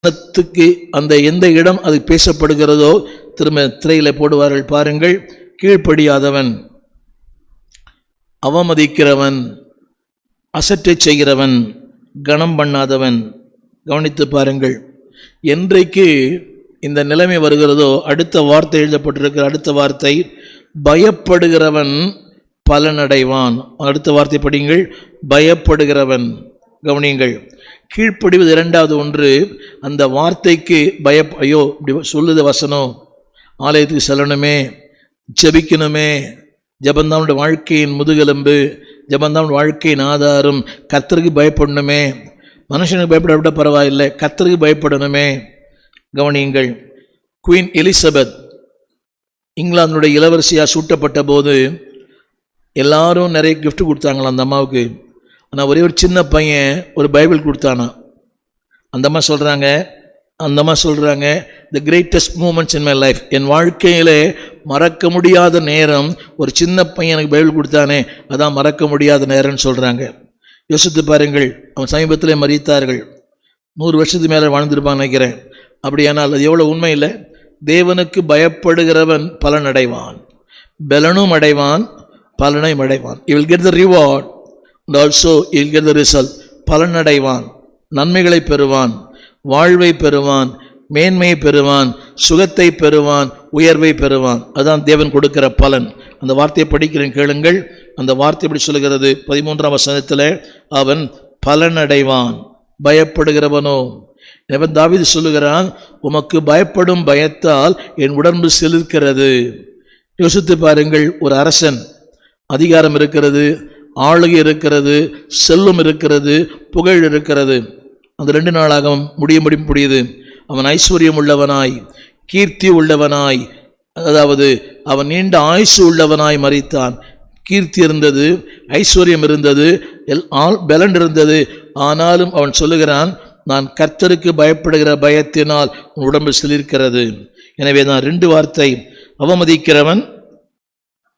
வசனத்துக்கு அந்த எந்த இடம் அது பேசப்படுகிறதோ திரும்ப திரையில போடுவார்கள் பாருங்கள். கீழ்ப்படியாதவன், அவமதிக்கிறவன், அசட்டை செய்கிறவன், கனம் பண்ணாதவன். கவனித்து பாருங்கள். என்றைக்கு இந்த நிலைமை வருகிறதோ அடுத்த வார்த்தை எழுதப்பட்டிருக்கிற அடுத்த வார்த்தை பயப்படுகிறவன் பலனடைவான். அடுத்த வார்த்தை படியுங்கள், பயப்படுகிறவன். கவனியுங்கள், கீழ்ப்படிவது இரண்டாவது ஒன்று. அந்த வார்த்தைக்கு ஐயோ இப்படி சொல்லுது வசனம், ஆலயத்துக்கு செல்லணுமே, ஜெபிக்கணுமே, ஜபந்தான் வாழ்க்கையின் முதுகெலும்பு, ஜபந்தான் வாழ்க்கையின் ஆதாரம், கர்த்தருக்கு பயப்படணுமே, மனுஷனுக்கு பயப்பட விட பரவாயில்லை, கர்த்தருக்கு பயப்படணுமே. கவனியுங்கள், குவீன் எலிசபெத் இங்கிலாந்துடைய இளவரசியாக சூட்டப்பட்ட போது எல்லாரும் நிறைய கிஃப்ட் கொடுத்தாங்களா அந்த அம்மாவுக்கு. ஆனால் ஒரே ஒரு சின்ன பையன் ஒரு பைபிள் கொடுத்தானா. அந்த அம்மா சொல்கிறாங்க the greatest moments in my life, என் வாழ்க்கையிலே மறக்க முடியாத நேரம் ஒரு சின்ன பையன் எனக்கு பைபிள் கொடுத்தானே, அதான் மறக்க முடியாத நேரம்னு சொல்கிறாங்க. யோசித்து பாருங்கள், அவன் சமீபத்திலே மரித்தார்கள். 100 வருஷத்துக்கு மேலே வாழ்ந்துருப்பான்னு நினைக்கிறேன். அப்படியானால் அது எவ்வளோ உண்மை இல்லை? தேவனுக்கு பயப்படுகிறவன் பலன் அடைவான், பலனும் அடைவான், பலனையும் அடைவான். He will get the reward and also he will get the result. பலன் அடைவான், நன்மைகளை பெறுவான், வாழ்வை பெறுவான், மேன்மையை பெறுவான், சுகத்தை பெறுவான், உயர்வை பெறுவான். அதுதான் தேவன் கொடுக்கிற பலன். அந்த வார்த்தையை படிக்கிறேன், கேளுங்கள். அந்த வார்த்தை எப்படி சொல்லுகிறது? 13ஆம் வசனத்தில் அவன் பலன் அடைவான், பயப்படுகிறவனோ. எனவே தாவீது சொல்லுகிறான், உமக்கு பயப்படும் பயத்தால் என் உடம்பு சிலிர்க்கிறது. யோசித்து பாருங்கள், ஒரு அரசன், அதிகாரம் இருக்கிறது, ஆளுகை இருக்கிறது, செல்வம் இருக்கிறது, புகழ் இருக்கிறது. அந்த 2 நாளாக முடியுது. அவன் ஐஸ்வர்யம் உள்ளவனாய், கீர்த்தி உள்ளவனாய், அதாவது அவன் நீண்ட ஆயுசு உள்ளவனாய் மரித்தான். கீர்த்தி இருந்தது, ஐஸ்வர்யம் இருந்தது, பலன் இருந்தது. ஆனாலும் அவன் சொல்லுகிறான், நான் கர்த்தருக்கு பயப்படுகிற பயத்தினால் உன் உடம்பு சிலிர்க்கிறது. எனவே தான் 2 வார்த்தை,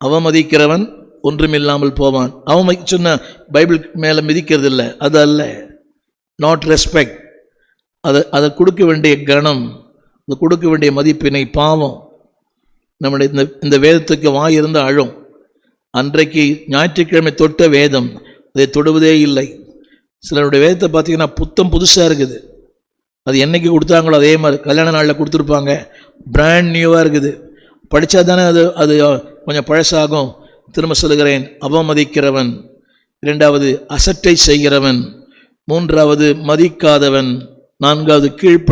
அவமதிக்கிறவன் ஒன்றுமில்லாமல் போவான். சொன்ன பைபிள் மேலே மிதிக்கிறது இல்லை, அது அல்ல. நாட் ரெஸ்பெக்ட், அதை கொடுக்க வேண்டிய கணம், அதை கொடுக்க வேண்டிய மதிப்பினை. பாவம் நம்முடைய இந்த வேதத்துக்கு வாய் இருந்து அழும். அன்றைக்கு ஞாயிற்றுக்கிழமை தொட்ட வேதம் அதை தொடுவதே இல்லை. சிலருடைய வேதத்தை பார்த்தீங்கன்னா புத்தம் புதுசாக இருக்குது. அது என்னைக்கு கொடுத்தாங்களோ அதே மாதிரி கல்யாண நாளில் கொடுத்துருப்பாங்க, பிராண்ட் நியூவாக இருக்குது. படித்தா தானே அது கொஞ்சம் பழசாகும். திரும்ப சொல்லுகிறேன், அவமதிக்கிறவன், 2வது அசட்டை செய்கிறவன், 3வது மதிக்காதவன், 4வது கீழ்ப்படி